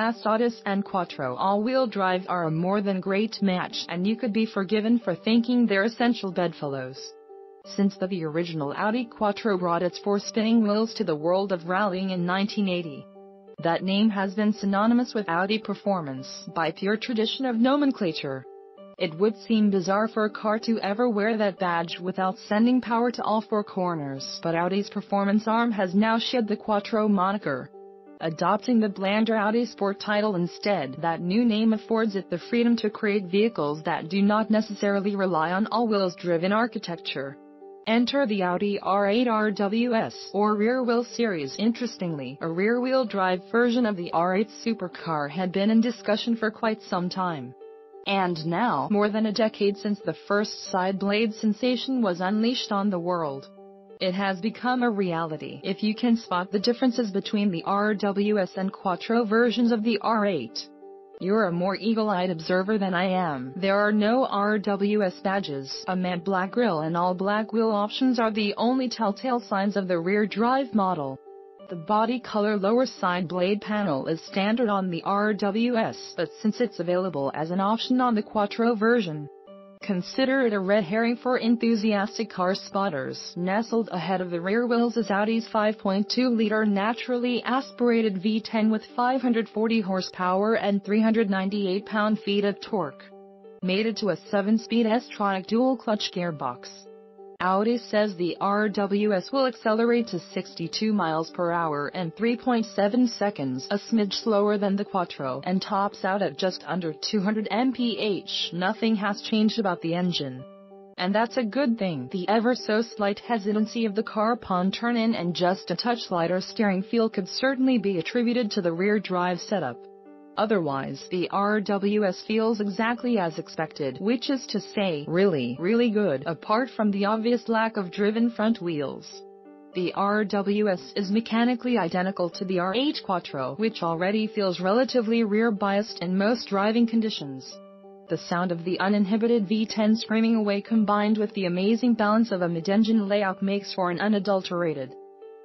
fast Audis and Quattro all-wheel drive are a more than great match, and you could be forgiven for thinking they're essential bedfellows. Since the original Audi Quattro brought its four spinning wheels to the world of rallying in 1980, that name has been synonymous with Audi performance by pure tradition of nomenclature. It would seem bizarre for a car to ever wear that badge without sending power to all four corners, but Audi's performance arm has now shed the Quattro moniker, adopting the blander Audi Sport title instead. That new name affords it the freedom to create vehicles that do not necessarily rely on all-wheels driven architecture. Enter the Audi R8 RWS or rear-wheel series. Interestingly, a rear-wheel drive version of the R8 supercar had been in discussion for quite some time. And now, more than a decade since the first side blade sensation was unleashed on the world, it has become a reality. If you can spot the differences between the RWS and Quattro versions of the R8, you're a more eagle-eyed observer than I am. There are no RWS badges. A matte black grille and all black wheel options are the only telltale signs of the rear drive model. The body color lower side blade panel is standard on the RWS, but since it's available as an option on the Quattro version, consider it a red herring for enthusiastic car spotters. Nestled ahead of the rear wheels is Audi's 5.2-liter naturally aspirated V10 with 540 horsepower and 398 pound-feet of torque, mated to a 7-speed S-tronic dual-clutch gearbox. Audi says the RWS will accelerate to 62 miles per hour in 3.7 seconds, a smidge slower than the Quattro, and tops out at just under 200 mph. Nothing has changed about the engine, and that's a good thing. The ever-so-slight hesitancy of the car upon turn-in and just a touch lighter steering feel could certainly be attributed to the rear drive setup. Otherwise, the RWS feels exactly as expected, which is to say, really good, apart from the obvious lack of driven front wheels. The RWS is mechanically identical to the R8 Quattro, which already feels relatively rear-biased in most driving conditions. The sound of the uninhibited V10 screaming away combined with the amazing balance of a mid-engine layout makes for an unadulterated,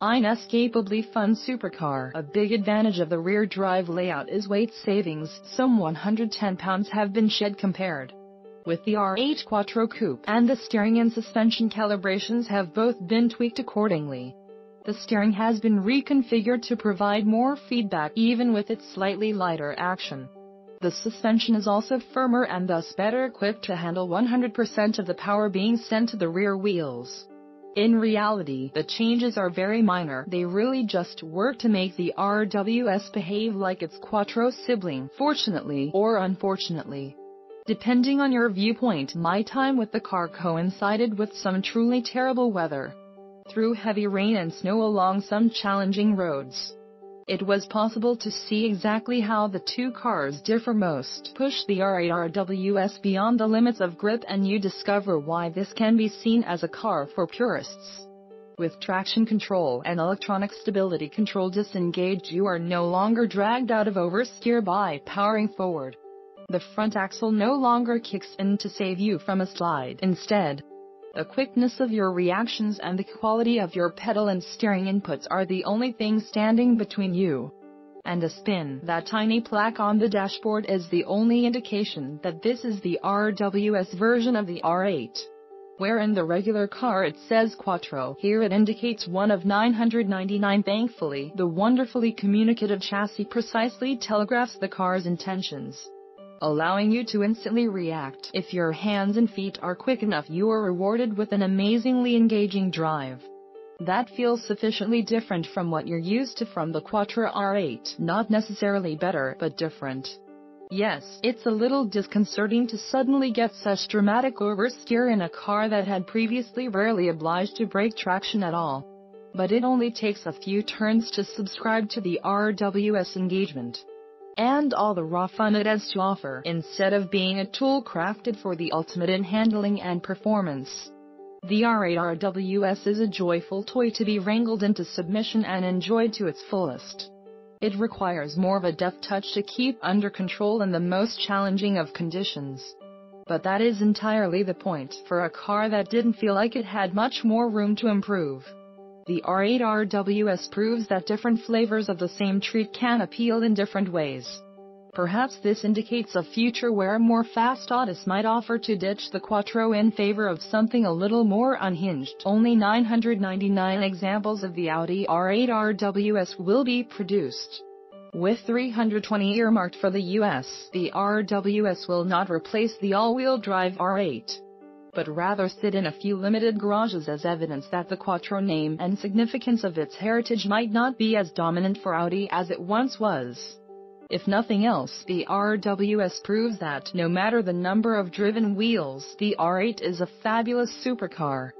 inescapably fun supercar. A big advantage of the rear drive layout is weight savings. Some 110 pounds have been shed compared with the R8 Quattro Coupe, and the steering and suspension calibrations have both been tweaked accordingly. The steering has been reconfigured to provide more feedback even with its slightly lighter action. The suspension is also firmer and thus better equipped to handle 100% of the power being sent to the rear wheels. In reality, the changes are very minor. They really just work to make the RWS behave like its Quattro sibling, fortunately or unfortunately, depending on your viewpoint. My time with the car coincided with some truly terrible weather. Through heavy rain and snow along some challenging roads, it was possible to see exactly how the two cars differ most. Push the R8 RWS beyond the limits of grip and you discover why this can be seen as a car for purists. With traction control and electronic stability control disengaged, you are no longer dragged out of oversteer by powering forward. The front axle no longer kicks in to save you from a slide. Instead, the quickness of your reactions and the quality of your pedal and steering inputs are the only things standing between you and a spin. That tiny plaque on the dashboard is the only indication that this is the RWS version of the R8. Where in the regular car it says Quattro, here it indicates one of 999. Thankfully, the wonderfully communicative chassis precisely telegraphs the car's intentions, allowing you to instantly react. If your hands and feet are quick enough, you are rewarded with an amazingly engaging drive that feels sufficiently different from what you're used to from the Quattro R8. Not necessarily better, but different. Yes, it's a little disconcerting to suddenly get such dramatic oversteer in a car that had previously rarely obliged to brake traction at all. But it only takes a few turns to subscribe to the RWS engagement and all the raw fun it has to offer, instead of being a tool crafted for the ultimate in handling and performance. The R8 RWS is a joyful toy to be wrangled into submission and enjoyed to its fullest. It requires more of a deft touch to keep under control in the most challenging of conditions. But that is entirely the point for a car that didn't feel like it had much more room to improve. The R8 RWS proves that different flavors of the same treat can appeal in different ways. Perhaps this indicates a future where a more fast Audis might offer to ditch the Quattro in favor of something a little more unhinged. Only 999 examples of the Audi R8 RWS will be produced. With 320 earmarked for the US, the RWS will not replace the all-wheel drive R8, but rather sit in a few limited garages as evidence that the Quattro name and significance of its heritage might not be as dominant for Audi as it once was. If nothing else, the RWS proves that, no matter the number of driven wheels, the R8 is a fabulous supercar.